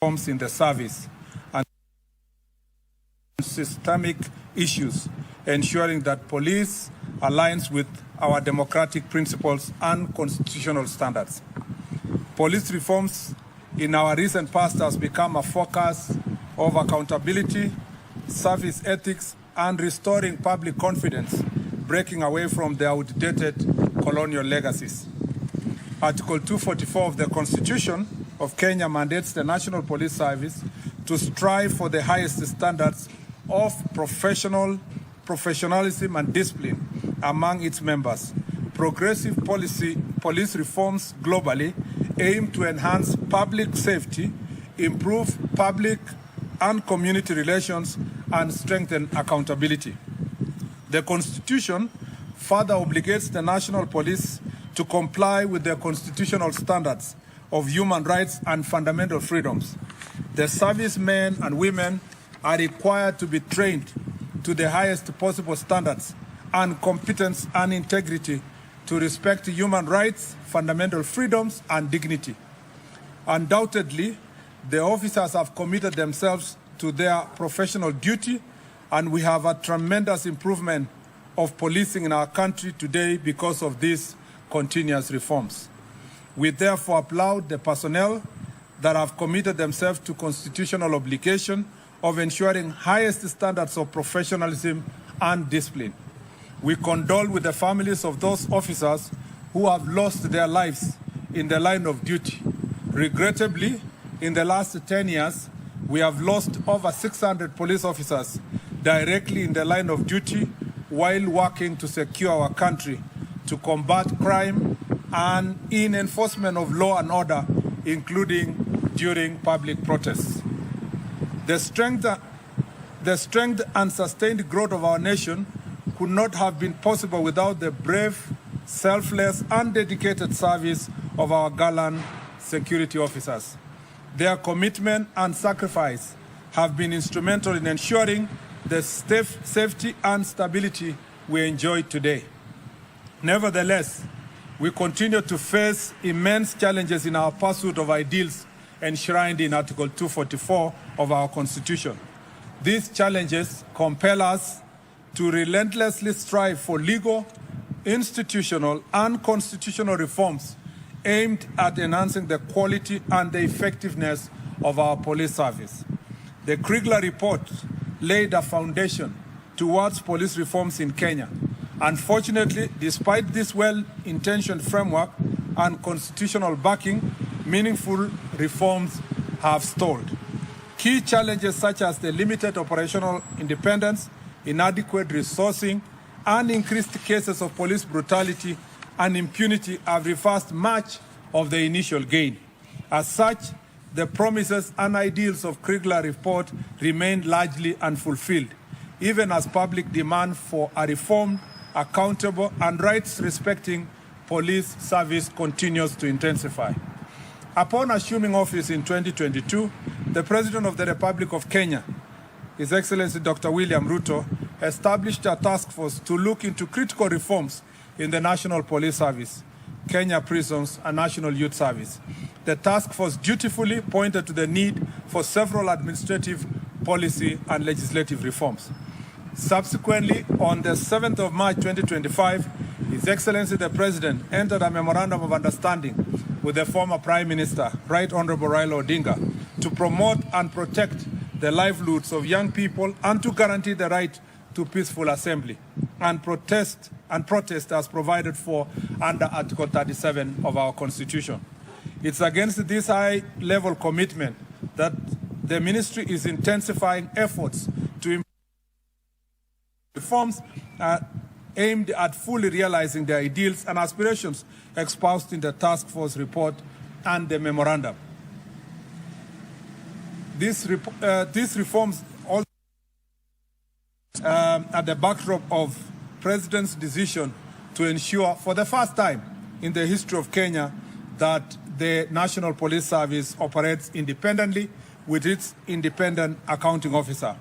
reforms in the service and systemic issues, ensuring that police aligns with our democratic principles and constitutional standards. Police reforms in our recent past has become a focus of accountability, service ethics, and restoring public confidence, breaking away from the outdated colonial legacies. Article 244 of the Constitution of Kenya mandates the National Police Service to strive for the highest standards of professionalism and discipline among its members. Progressive police reforms globally aim to enhance public safety, improve public and community relations, and strengthen accountability. The Constitution further obligates the National Police to comply with the constitutional standards of human rights and fundamental freedoms. The servicemen and women are required to be trained to the highest possible standards and competence and integrity to respect human rights, fundamental freedoms, and dignity. Undoubtedly, the officers have committed themselves to their professional duty, and we have a tremendous improvement of policing in our country today because of these continuous reforms. We therefore applaud the personnel that have committed themselves to constitutional obligation of ensuring highest standards of professionalism and discipline. We condole with the families of those officers who have lost their lives in the line of duty. Regrettably, in the last 10 years, we have lost over 600 police officers directly in the line of duty while working to secure our country, to combat crime, and in enforcement of law and order, including during public protests. The strength and sustained growth of our nation could not have been possible without the brave, selfless, and dedicated service of our gallant security officers. Their commitment and sacrifice have been instrumental in ensuring the safety and stability we enjoy today. Nevertheless, we continue to face immense challenges in our pursuit of ideals enshrined in Article 244 of our Constitution. These challenges compel us to relentlessly strive for legal, institutional, and constitutional reforms aimed at enhancing the quality and the effectiveness of our police service. The Kriegler report laid a foundation towards police reforms in Kenya. Unfortunately, despite this well-intentioned framework and constitutional backing, meaningful reforms have stalled. Key challenges such as the limited operational independence, inadequate resourcing, and increased cases of police brutality and impunity have reversed much of the initial gain. As such, the promises and ideals of Kriegler report remain largely unfulfilled, even as public demand for a reformed, accountable, and rights-respecting police service continues to intensify. Upon assuming office in 2022, the President of the Republic of Kenya, His Excellency Dr. William Ruto, established a task force to look into critical reforms in the National Police Service, Kenya Prisons, and National Youth Service. The task force dutifully pointed to the need for several administrative, policy, and legislative reforms. Subsequently, on the 7th of March 2025, His Excellency the President entered a memorandum of understanding with the former Prime Minister, Right Honorable Raila Odinga, to promote and protect the livelihoods of young people and to guarantee the right to peaceful assembly and protest as provided for under Article 37 of our Constitution. It's against this high-level commitment that the Ministry is intensifying efforts to improve reforms aimed at fully realizing the ideals and aspirations espoused in the task force report and the memorandum. These reforms also at the backdrop of President's decision to ensure for the first time in the history of Kenya that the National Police Service operates independently with its independent accounting officer.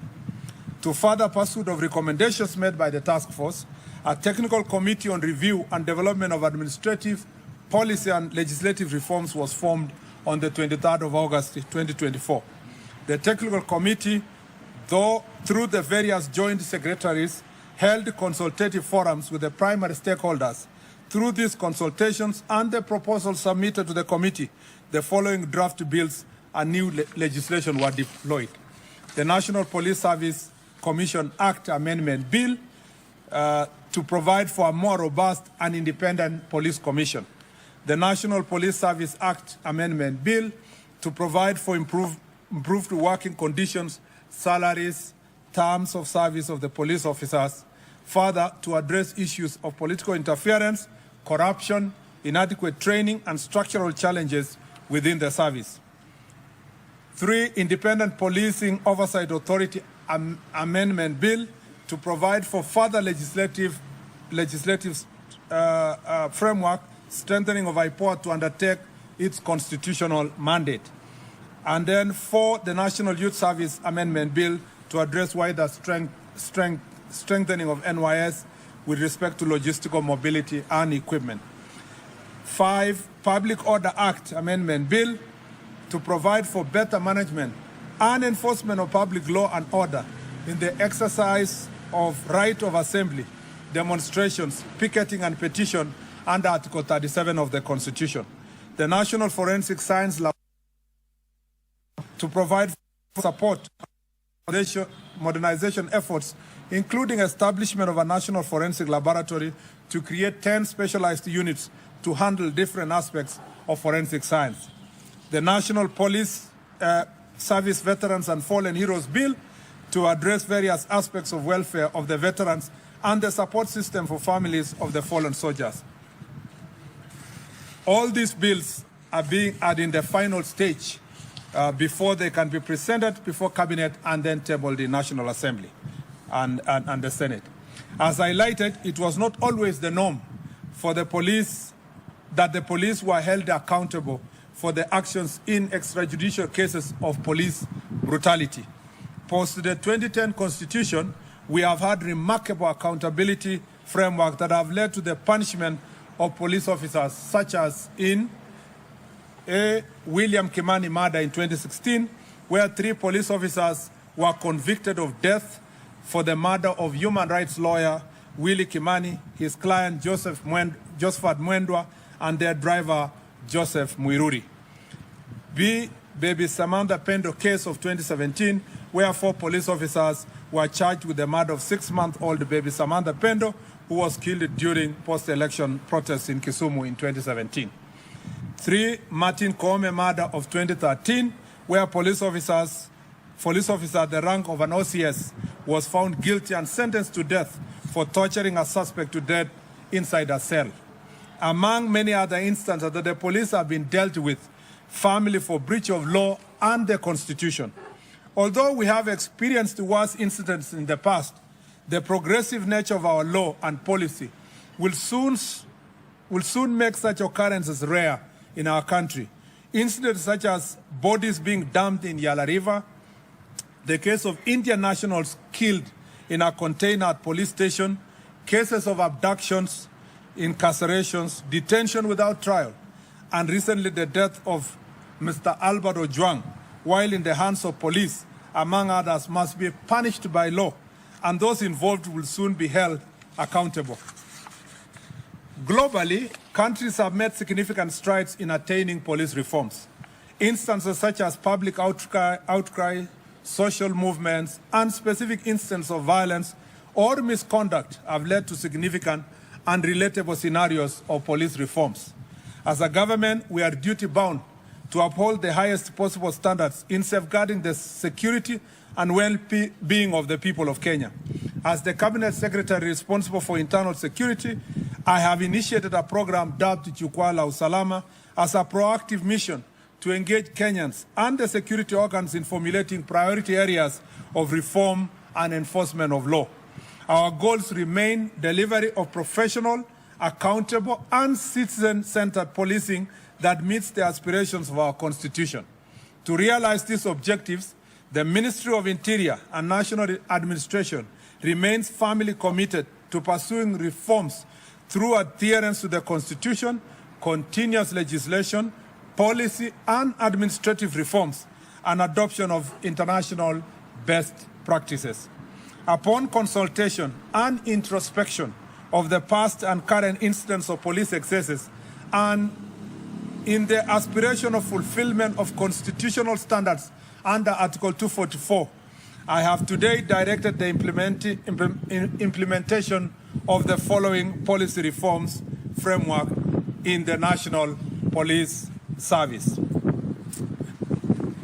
To further pursuit of recommendations made by the task force, a technical committee on review and development of administrative, policy and legislative reforms was formed on the 23rd of August 2024. The technical committee, though through the various joint secretaries, held consultative forums with the primary stakeholders. Through these consultations and the proposals submitted to the committee, the following draft bills and new legislation were deployed. The National Police Service Commission Act Amendment Bill to provide for a more robust and independent police commission. The National Police Service Act Amendment Bill to provide for improved working conditions, salaries, terms of service of the police officers. Further, to address issues of political interference, corruption, inadequate training, and structural challenges within the service. 3, Independent Policing Oversight Authority Amendment Bill to provide for further legislative framework, strengthening of IPOA to undertake its constitutional mandate. And then 4, the National Youth Service Amendment Bill to address wider strengthening of NYS with respect to logistical mobility and equipment. 5, Public Order Act Amendment Bill to provide for better management and enforcement of public law and order in the exercise of right of assembly, demonstrations, picketing, and petition under Article 37 of the Constitution. The National Forensic Science Lab to provide support modernization efforts, including establishment of a National Forensic Laboratory to create 10 specialized units to handle different aspects of forensic science. The National Police Service Veterans and Fallen Heroes Bill to address various aspects of welfare of the veterans and the support system for families of the fallen soldiers. All these bills are in the final stage before they can be presented before Cabinet and then tabled in National Assembly and the Senate. As highlighted, it was not always the norm for the police that the police were held accountable for the actions in extrajudicial cases of police brutality. Post the 2010 Constitution, we have had remarkable accountability framework that have led to the punishment of police officers, such as in William Kimani murder in 2016, where 3 police officers were convicted of death for the murder of human rights lawyer Willie Kimani, his client Josephat Mwendwa, and their driver Joseph Muiruri. B, Baby Samantha Pendo case of 2017, where 4 police officers were charged with the murder of 6-month-old baby Samantha Pendo, who was killed during post-election protests in Kisumu in 2017. 3, Martin Koome murder of 2013, where police officer at the rank of an OCS was found guilty and sentenced to death for torturing a suspect to death inside a cell. Among many other instances that the police have been dealt with, family for breach of law and the Constitution. Although we have experienced worse incidents in the past, the progressive nature of our law and policy will soon make such occurrences rare in our country. Incidents such as bodies being dumped in Yala River, the case of Indian nationals killed in a container at police station, cases of abductions, incarcerations, detention without trial, and recently the death of Mr. Albert Ojwang, while in the hands of police, among others, must be punished by law, and those involved will soon be held accountable. Globally, countries have made significant strides in attaining police reforms. Instances such as public outcry, social movements, and specific instances of violence or misconduct have led to significant and relatable scenarios of police reforms. As a government, we are duty-bound to uphold the highest possible standards in safeguarding the security and well-being of the people of Kenya. As the Cabinet Secretary responsible for internal security, I have initiated a program dubbed Jukwaa la Usalama as a proactive mission to engage Kenyans and the security organs in formulating priority areas of reform and enforcement of law. Our goals remain delivery of professional, accountable, and citizen-centered policing that meets the aspirations of our Constitution. To realize these objectives, the Ministry of Interior and National Administration remains firmly committed to pursuing reforms through adherence to the Constitution, continuous legislation, policy and administrative reforms, and adoption of international best practices. Upon consultation and introspection of the past and current incidents of police excesses, and in the aspiration of fulfillment of constitutional standards under Article 244, I have today directed the implementation of the following policy reforms framework in the National Police Service.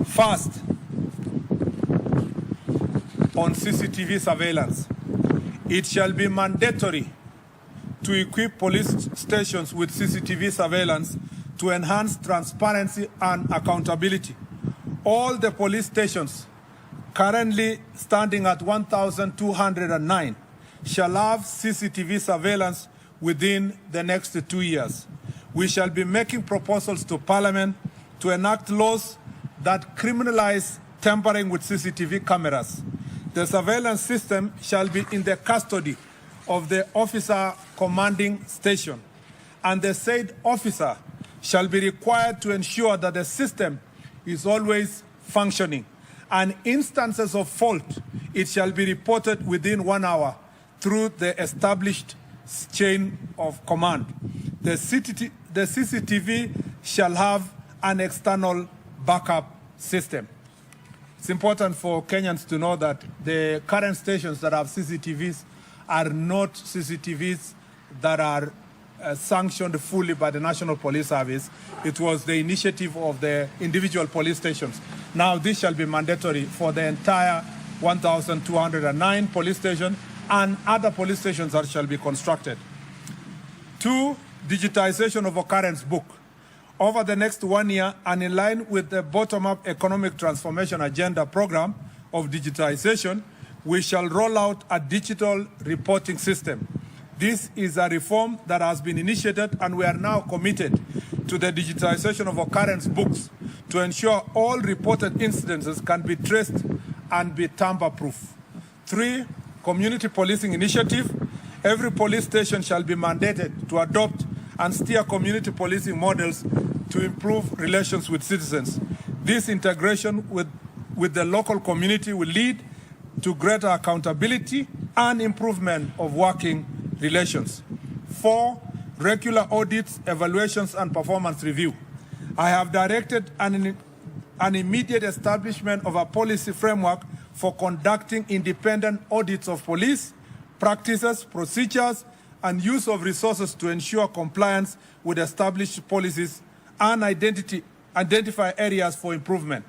First, on CCTV surveillance, it shall be mandatory to equip police stations with CCTV surveillance to enhance transparency and accountability. All the police stations currently standing at 1,209 shall have CCTV surveillance within the next 2 years. We shall be making proposals to Parliament to enact laws that criminalize tampering with CCTV cameras. The surveillance system shall be in the custody of the officer commanding station, and the said officer shall be required to ensure that the system is always functioning, and instances of fault, it shall be reported within 1 hour through the established chain of command. The CCTV shall have an external backup system. It's important for Kenyans to know that the current stations that have CCTVs are not CCTVs that are sanctioned fully by the National Police Service. It was the initiative of the individual police stations. Now this shall be mandatory for the entire 1,209 police stations and other police stations that shall be constructed. 2, digitization of occurrence book. Over the next 1 year, and in line with the bottom-up economic transformation agenda program of digitization, we shall roll out a digital reporting system. This is a reform that has been initiated, and we are now committed to the digitization of occurrence books to ensure all reported incidences can be traced and be tamper-proof. 3, community policing initiative. Every police station shall be mandated to adopt and steer community policing models to improve relations with citizens. This integration with the local community will lead to greater accountability and improvement of working relations. 4, regular audits, evaluations, and performance review. I have directed an immediate establishment of a policy framework for conducting independent audits of police practices, procedures, and use of resources to ensure compliance with established policies and identify areas for improvement.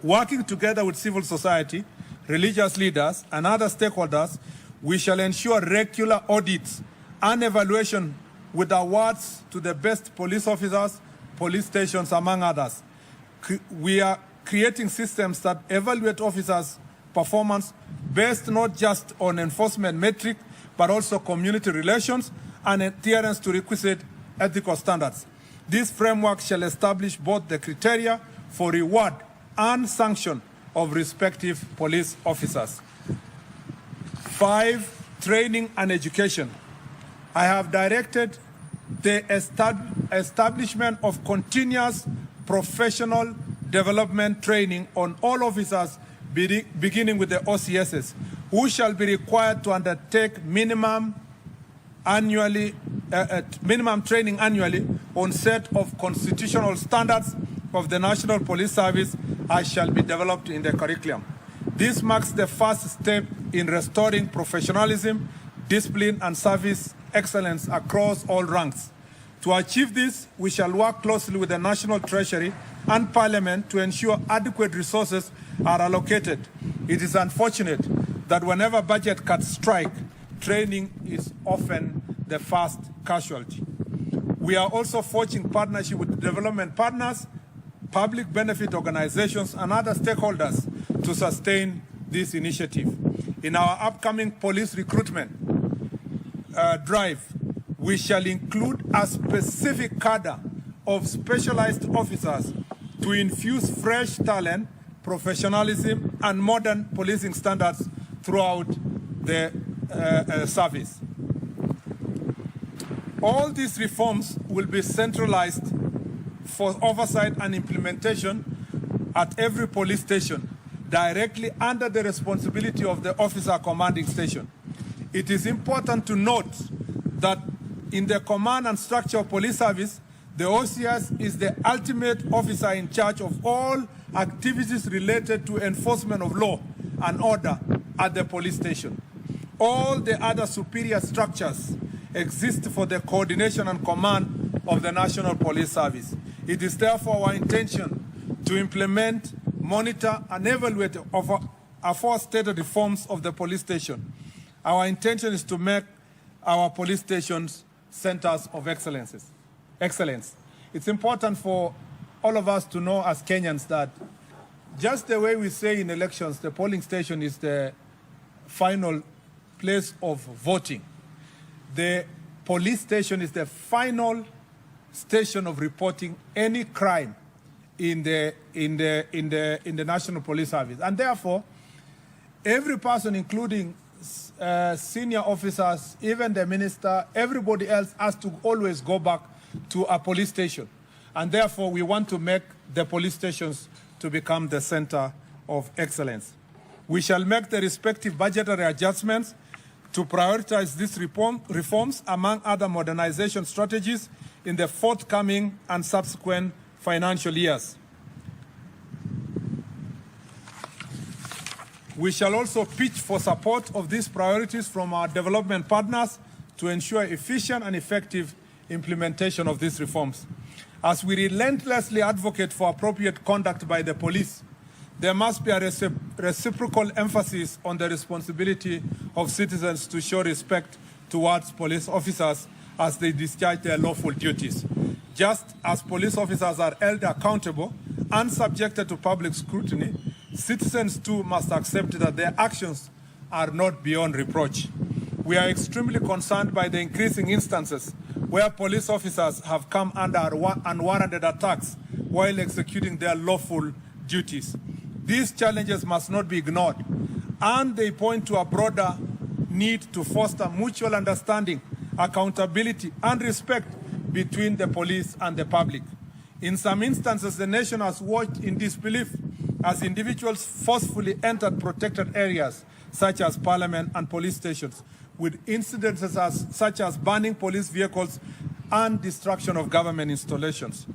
Working together with civil society, religious leaders, and other stakeholders, we shall ensure regular audits and evaluation with awards to the best police officers, police stations, among others. We are creating systems that evaluate officers' performance based not just on enforcement metric, but also community relations and adherence to requisite ethical standards. This framework shall establish both the criteria for reward and sanction of respective police officers. 5, training and education. I have directed the establishment of continuous professional development training on all officers, beginning with the OCSs, who shall be required to undertake minimum training annually on set of constitutional standards of the National Police Service, as shall be developed in the curriculum. This marks the first step in restoring professionalism, discipline, and service excellence across all ranks. To achieve this, we shall work closely with the National Treasury and Parliament to ensure adequate resources are allocated. It is unfortunate that whenever budget cuts strike, training is often the first casualty. We are also forging partnership with development partners, public benefit organizations, and other stakeholders to sustain this initiative. In our upcoming police recruitment drive, we shall include a specific cadre of specialized officers to infuse fresh talent, professionalism, and modern policing standards throughout the service. All these reforms will be centralized for oversight and implementation at every police station, directly under the responsibility of the officer commanding station. It is important to note that in the command and structure of police service, the OCS is the ultimate officer in charge of all activities related to enforcement of law and order at the police station. All the other superior structures exist for the coordination and command of the National Police Service. It is therefore our intention to implement, monitor, and evaluate aforestated reforms of the police station. Our intention is to make our police stations centers of excellence. It's important for all of us to know as Kenyans that just the way we say in elections, the polling station is the final place of voting. The police station is the final station of reporting any crime in the National Police Service. And therefore, every person, including senior officers, even the minister, everybody else has to always go back to a police station. And therefore, we want to make the police stations to become the center of excellence. We shall make the respective budgetary adjustments to prioritize these reforms among other modernization strategies in the forthcoming and subsequent financial years. We shall also pitch for support of these priorities from our development partners to ensure efficient and effective implementation of these reforms. As we relentlessly advocate for appropriate conduct by the police, there must be a reciprocal emphasis on the responsibility of citizens to show respect towards police officers as they discharge their lawful duties. Just as police officers are held accountable and subjected to public scrutiny, citizens too must accept that their actions are not beyond reproach. We are extremely concerned by the increasing instances where police officers have come under unwarranted attacks while executing their lawful duties. These challenges must not be ignored, and they point to a broader need to foster mutual understanding, accountability, and respect between the police and the public. In some instances, the nation has watched in disbelief as individuals forcefully entered protected areas such as parliament and police stations, with incidences such as burning police vehicles and destruction of government installations.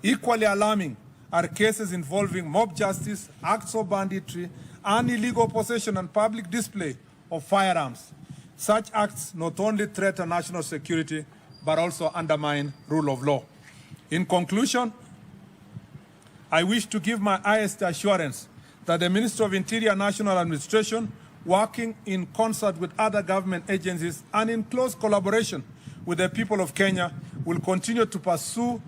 Equally alarming are cases involving mob justice, acts of banditry, and illegal possession and public display of firearms. Such acts not only threaten national security, but also undermine rule of law. In conclusion, I wish to give my highest assurance that the Ministry of Interior National Administration, working in concert with other government agencies and in close collaboration with the people of Kenya, will continue to pursue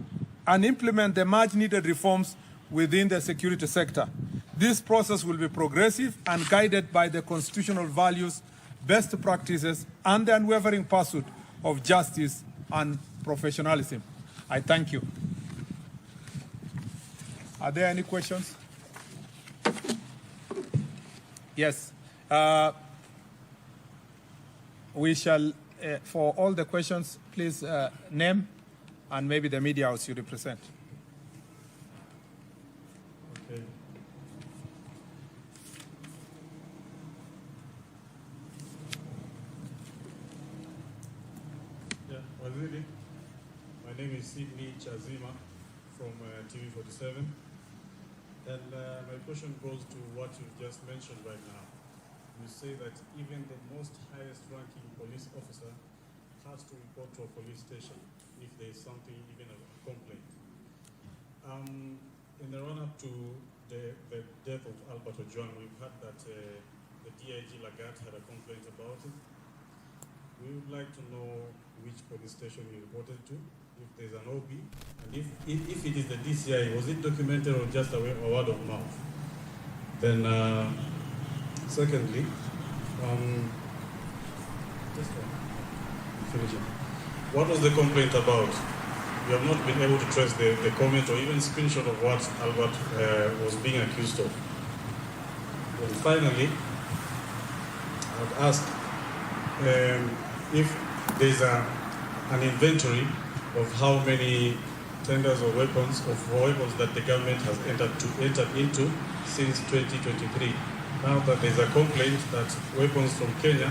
and implement the much-needed reforms within the security sector. This process will be progressive and guided by the constitutional values, best practices, and the unwavering pursuit of justice and professionalism. I thank you. Are there any questions? Yes. We shall, for all the questions, please name and maybe the media house you represent. Okay. Yeah, Waziri, my name is Sidney Chazima from TV47. And my question goes to what you've just mentioned right now. You say that even the most highest ranking police officer has to report to a police station if there is something, even a complaint. In the run-up to the death of Albert Ojwang, we've heard that the DIG Lagat had a complaint about it. We would like to know which police station you reported to, if there's an OB, and if it is the DCI, was it documented or just a word of mouth? Then, secondly, what was the complaint about? You have not been able to trace the comment or even screenshot of what Albert was being accused of. And finally, I would ask if there's an inventory of how many tenders of weapons that the government has entered into since 2023. Now that there's a complaint that weapons from Kenya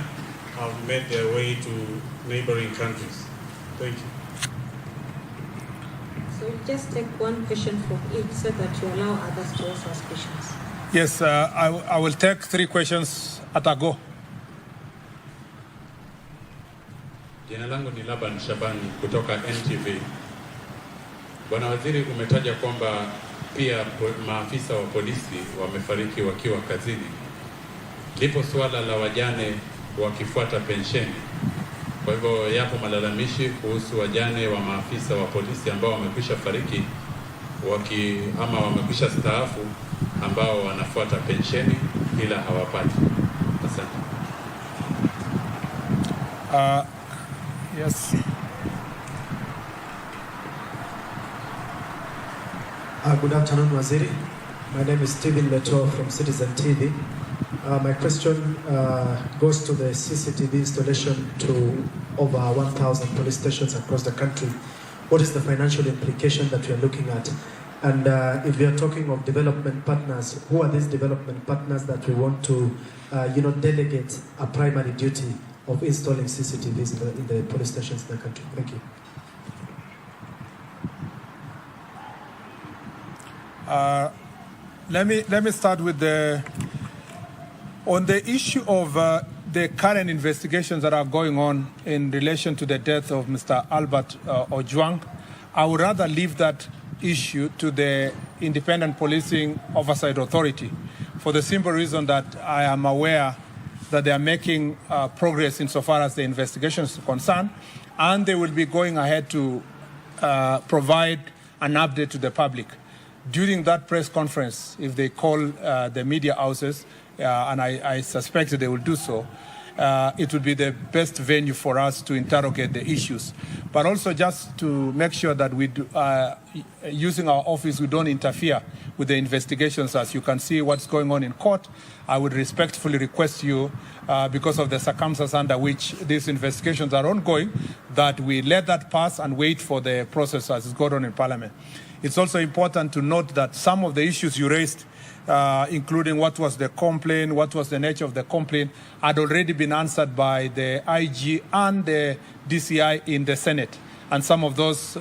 have made their way to neighboring countries. Thank you. So we'll just take one question from each so that you allow others to also ask questions. Yes, I will take 3 questions at a go. Jina langu ni Laban Shabani kutoka NTV. Bwana Waziri, umetaja kwamba pia maafisa wa polisi wamefariki wakiwa kazini. Lipo suala la wajane wakifuata pensheni. Kwa hivyo yapo malalamishi kuhusu wajane wa maafisa wa polisi ambao wamekwisha fariki ama wamekwisha staafu ambao wanafuata pensheni ila hawapati. Asante. Yes. Good afternoon, Waziri. My name is Stephen Leto from Citizen TV. My question goes to the CCTV installation to over 1,000 police stations across the country. What is the financial implication that we are looking at? And if we are talking of development partners, who are these development partners that we want to, delegate a primary duty of installing CCTVs in the police stations in the country? Thank you. Let me start with on the issue of the current investigations that are going on in relation to the death of Mr. Albert Ojwang. I would rather leave that issue to the Independent Policing Oversight Authority for the simple reason that I am aware that they are making progress insofar as the investigations are concerned, and they will be going ahead to provide an update to the public. During that press conference, if they call the media houses, and I suspect they will do so, it would be the best venue for us to interrogate the issues. But also just to make sure that we do, using our office, we don't interfere with the investigations. As you can see what's going on in court, I would respectfully request you, because of the circumstances under which these investigations are ongoing, that we let that pass and wait for the process as it's going on in Parliament. It's also important to note that some of the issues you raised, including what was the complaint, what was the nature of the complaint, had already been answered by the IG and the DCI in the Senate. And some of those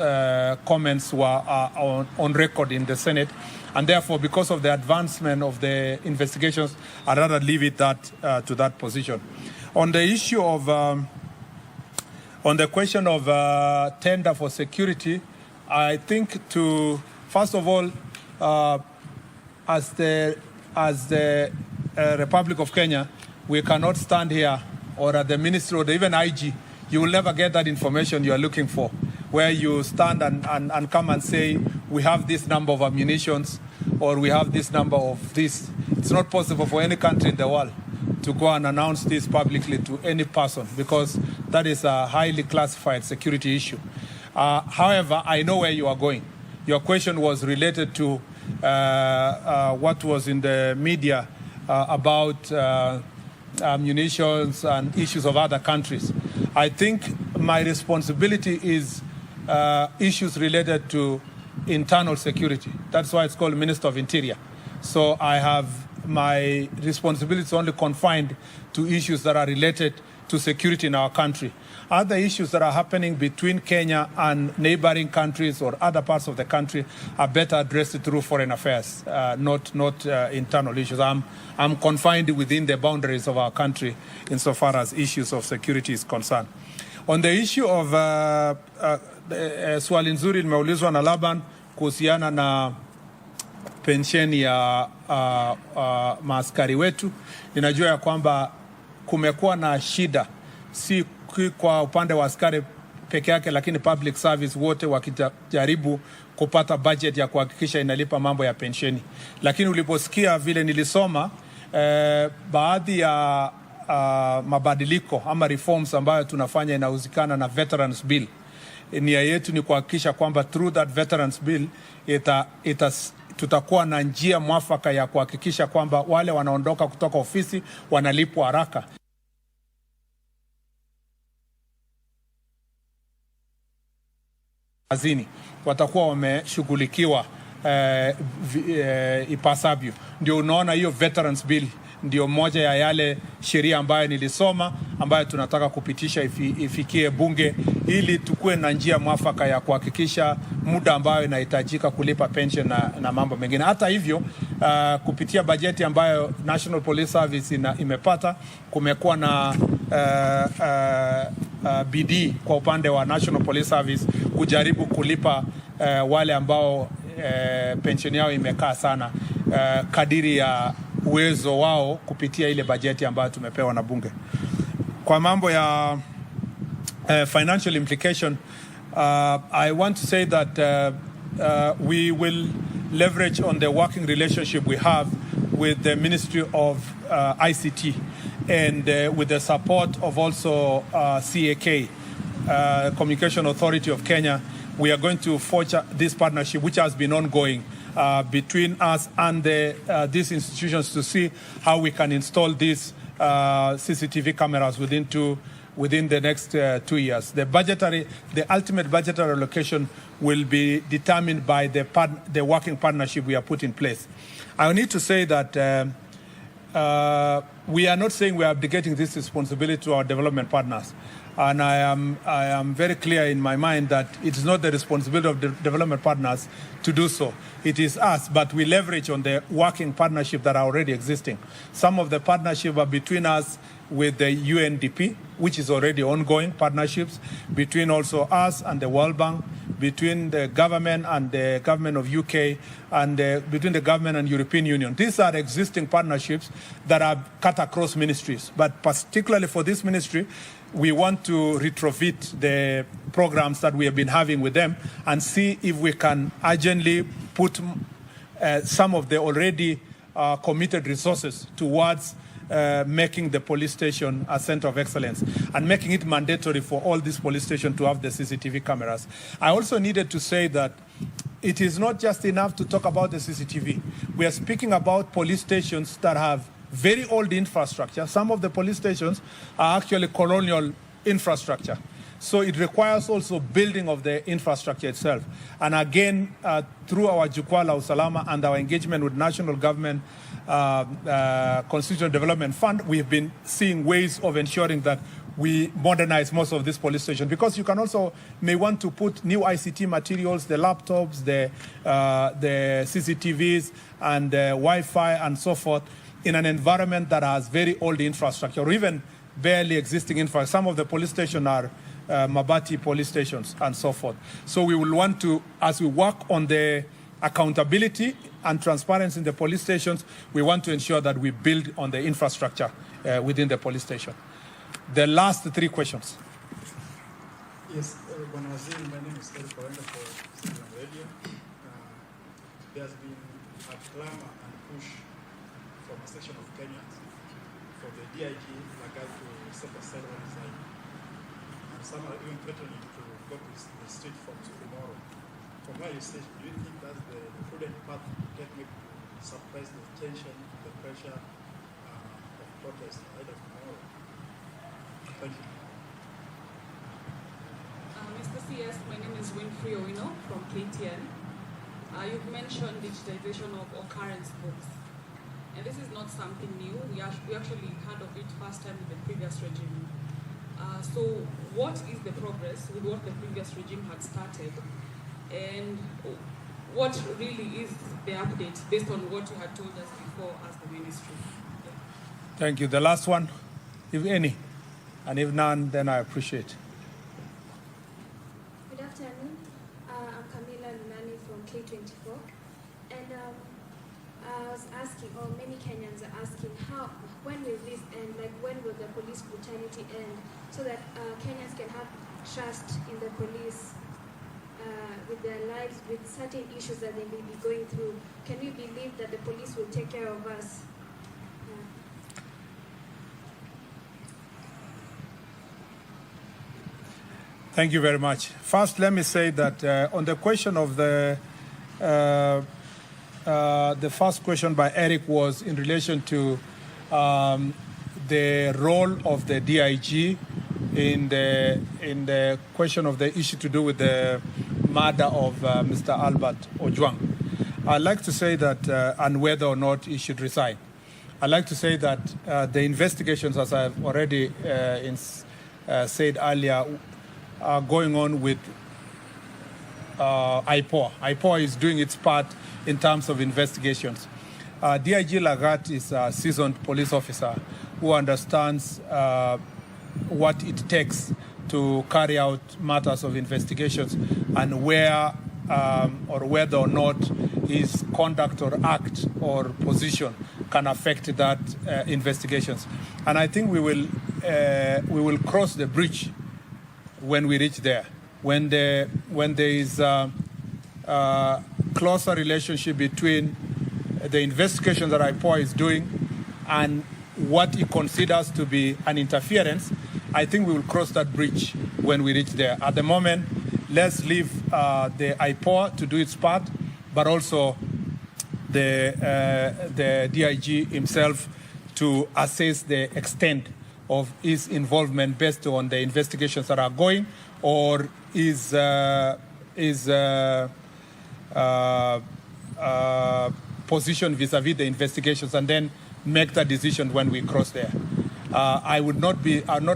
comments were on record in the Senate. And therefore, because of the advancement of the investigations, I'd rather leave it to that position. On the issue of, on the question of tender for security, I think first of all, as the Republic of Kenya, we cannot stand here or at the ministry or even IG. You will never get that information you are looking for, where you stand and come and say, we have this number of ammunitions or we have this number of this. It's not possible for any country in the world to go and announce this publicly to any person because that is a highly classified security issue. However, I know where you are going. Your question was related to what was in the media about munitions and issues of other countries. I think my responsibility is issues related to internal security. That's why it's called Minister of Interior. So I have my responsibilities only confined to issues that are related to security in our country. Other issues that are happening between Kenya and neighboring countries or other parts of the country are better addressed through foreign affairs, not internal issues. I'm confined within the boundaries of our country insofar as issues of security is concerned. On the issue of swali nzuri limeulizwa na Laban kuhusiana na pensheni ya maaskari wetu, ninajua ya kwamba kumekuwa na shida si kwa upande wa askari peke yake, lakini public service wote wakijaribu kupata budget ya kuhakikisha inalipa mambo ya pensheni. Lakini uliposikia vile nilisoma baadhi ya mabadiliko ama reforms ambayo tunafanya inahusikana na Veterans Bill, nia yetu ni kuhakikisha kwamba through that Veterans Bill tutakuwa na njia mwafaka ya kuhakikisha kwamba wale wanaondoka kutoka ofisi wanalipwa haraka. kazini watakuwa wameshughulikiwa ipasavyo. Ndio unaona hiyo Veterans Bill ndio moja ya yale sheria ambayo nilisoma ambayo tunataka kupitisha ifikie bunge ili tukue na njia mwafaka ya kuhakikisha muda ambayo inahitajika kulipa pension na mambo mengine. Hata hivyo kupitia bajeti ambayo National Police Service imepata, kumekuwa na bidii kwa upande wa National Police Service kujaribu kulipa wale ambao pension yao imekaa sana kadiri ya uwezo wao kupitia ile bajeti ambayo tumepewa na bunge. Kwa mambo ya financial implication, I want to say that we will leverage on the working relationship we have with the Ministry of ICT and with the support of also CAK, Communication Authority of Kenya. We are going to forge this partnership, which has been ongoing between us and these institutions, to see how we can install these CCTV cameras within the next 2 years. The ultimate budgetary allocation will be determined by the working partnership we have put in place. I need to say that we are not saying we are abdicating this responsibility to our development partners. And I am very clear in my mind that it is not the responsibility of the development partners to do so. It is us, but we leverage on the working partnership that are already existing. Some of the partnership are between us with the UNDP, which is already ongoing partnerships, between also us and the World Bank, between the government and the government of UK, and between the government and European Union. These are existing partnerships that are cut across ministries. But particularly for this ministry, we want to retrofit the programs that we have been having with them and see if we can urgently put some of the already committed resources towards making the police station a center of excellence and making it mandatory for all these police stations to have the CCTV cameras. I also needed to say that it is not just enough to talk about the CCTV. We are speaking about police stations that have very old infrastructure. Some of the police stations are actually colonial infrastructure. So it requires also building of the infrastructure itself. And again, through our Jukwaa la Usalama and our engagement with national government Constitutional Development Fund, we've been seeing ways of ensuring that we modernize most of these police stations, because you can also may want to put new ICT materials, the laptops, the CCTVs and Wi-Fi and so forth, in an environment that has very old infrastructure or even barely existing infrastructure. Some of the police stations are Mabati police stations and so forth. So we will want to, as we work on the accountability and transparency in the police stations, we want to ensure that we build on the infrastructure within the police station. The last three questions. Yes, when I was in, my name is Eric Orenda for Citizen Radio. There's been a clamor and push from a section of Kenyans for the DIG Lagat to step aside on his side. And some are even threatening to go to the street from tomorrow. From where you sit, do you think that's the prudent path to get me to suppress the tension, the pressure of protest ahead of tomorrow? Thank you. Mr. CS, my name is Winfrey Owino from KTN. You've mentioned digitization of occurrence books. And this is not something new. We actually heard of it first time in the previous regime. So what is the progress with what the previous regime had started? And what really is the update based on what you had told us before as the ministry? Thank you. The last one, if any. And if none, then I appreciate. Good afternoon. I'm Camila Lunani from K24. And I was asking, or many Kenyans are asking, when will this end? Like, when will the police brutality end? So that Kenyans can have trust in the police with their lives, with certain issues that they may be going through. Can we believe that the police will take care of us? Thank you very much. First, let me say that on the question of the first question by Eric was in relation to the role of the DIG in the question of the issue to do with the murder of Mr. Albert Ojwang. I'd like to say that, and whether or not he should resign. I'd like to say that the investigations, as I've already said earlier, are going on with IPOA. IPOA is doing its part in terms of investigations. DIG Lagat is a seasoned police officer who understands what it takes to carry out matters of investigations and where or whether or not his conduct or act or position can affect that investigations. And I think we will cross the bridge when we reach there. When there is a closer relationship between the investigation that IPOA is doing and what he considers to be an interference, I think we will cross that bridge when we reach there. At the moment, let's leave the IPOA to do its part, but also the DIG himself to assess the extent of his involvement based on the investigations that are going, or his position vis-a-vis the investigations, and then make that decision when we cross there. I would not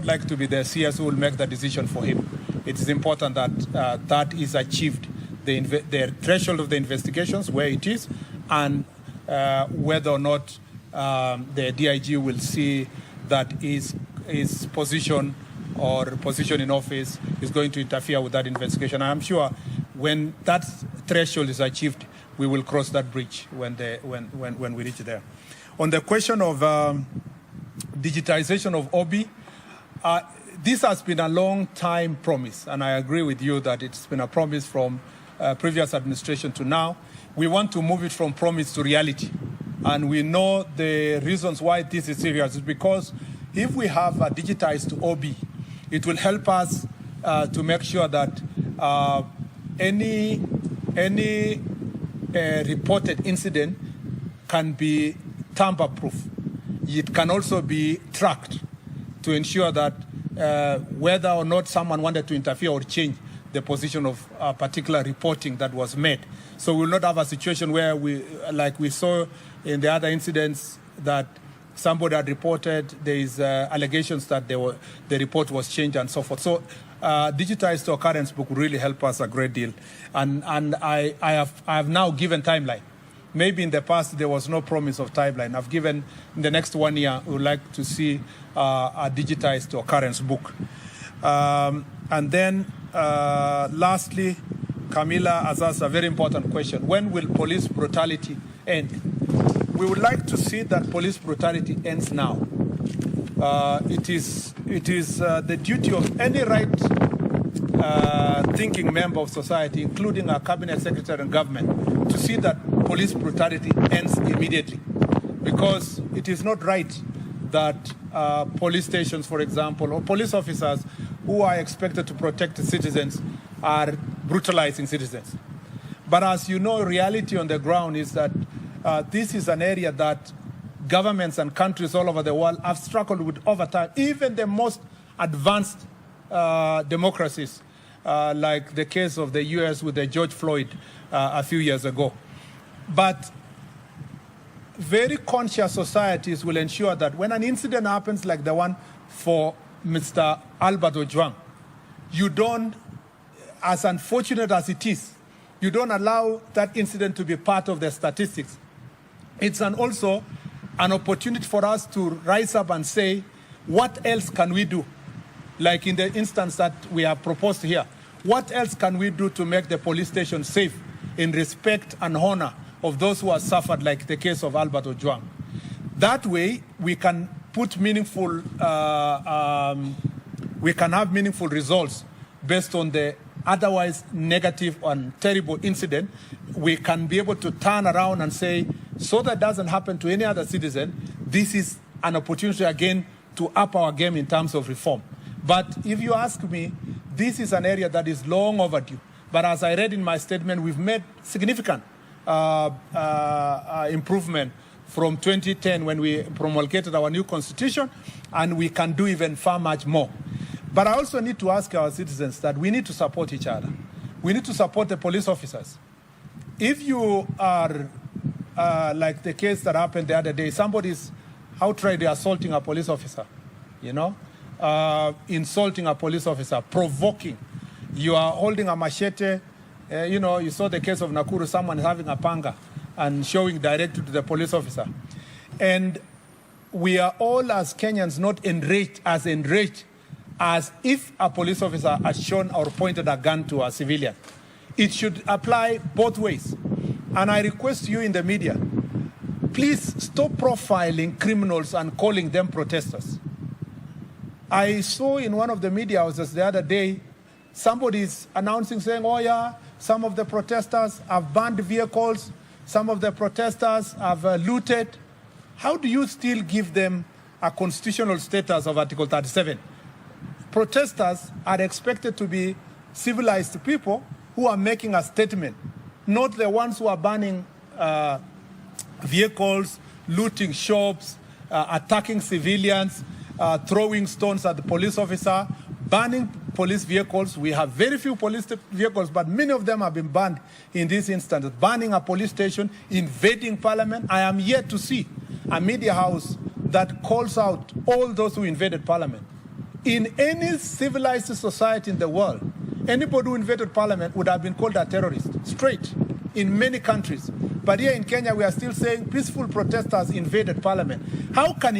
like to be the CS who will make the decision for him. It is important that that is achieved, the threshold of the investigations, where it is, and whether or not the DIG will see that his position or position in office is going to interfere with that investigation. I'm sure when that threshold is achieved, we will cross that bridge when we reach there. On the question of digitization of OB, this has been a long time promise, and I agree with you that it's been a promise from previous administration to now. We want to move it from promise to reality, and we know the reasons why this is serious. Is because if we have a digitized OB, it will help us to make sure that any reported incident can be tamper-proof. It can also be tracked to ensure that whether or not someone wanted to interfere or change the position of a particular reporting that was made. So we will not have a situation where like we saw in the other incidents, that somebody had reported, there is allegations that the report was changed and so forth. So digitized occurrence book will really help us a great deal. And I have now given timeline. Maybe in the past there was no promise of timeline. I've given, in the next 1 year, we would like to see a digitized occurrence book. And then lastly, Camila has asked a very important question. When will police brutality end? We would like to see that police brutality ends now. It is the duty of any right-thinking member of society, including our cabinet secretary and government, to see that police brutality ends immediately. Because it is not right that police stations, for example, or police officers who are expected to protect the citizens are brutalizing citizens. But as you know, reality on the ground is that this is an area that governments and countries all over the world have struggled with over time. Even the most advanced democracies, like the case of the US with the George Floyd a few years ago. But very conscious societies will ensure that when an incident happens like the one for Mr. Albert Ojwang, you don't, as unfortunate as it is, you don't allow that incident to be part of the statistics. It's also an opportunity for us to rise up and say, what else can we do? Like in the instance that we have proposed here, what else can we do to make the police station safe in respect and honor of those who have suffered, like the case of Albert Ojwang? That way, we can put meaningful, we can have meaningful results based on the otherwise negative and terrible incident. We can be able to turn around and say, so that doesn't happen to any other citizen, this is an opportunity again to up our game in terms of reform. But if you ask me, this is an area that is long overdue. But as I read in my statement, we've made significant improvement from 2010 when we promulgated our new constitution, and we can do even far much more. But I also need to ask our citizens that we need to support each other. We need to support the police officers. If you are, like the case that happened the other day, somebody's outrightly assaulting a police officer, you know, insulting a police officer, provoking. You are holding a machete. You know, you saw the case of Nakuru, someone having a panga and showing directly to the police officer. And we are all as Kenyans not enraged as if a police officer has shown or pointed a gun to a civilian. It should apply both ways. And I request you in the media, please stop profiling criminals and calling them protesters. I saw in one of the media houses the other day, somebody's announcing, saying, oh yeah, some of the protesters have burned vehicles, some of the protesters have looted. How do you still give them a constitutional status of Article 37? Protesters are expected to be civilized people who are making a statement, not the ones who are burning vehicles, looting shops, attacking civilians, throwing stones at the police officer, burning police vehicles. We have very few police vehicles, but many of them have been burned in this instance. Burning a police station, invading parliament. I am yet to see a media house that calls out all those who invaded parliament. In any civilized society in the world, anybody who invaded parliament would have been called a terrorist, straight, in many countries. But here in Kenya, we are still saying peaceful protesters invaded parliament. How can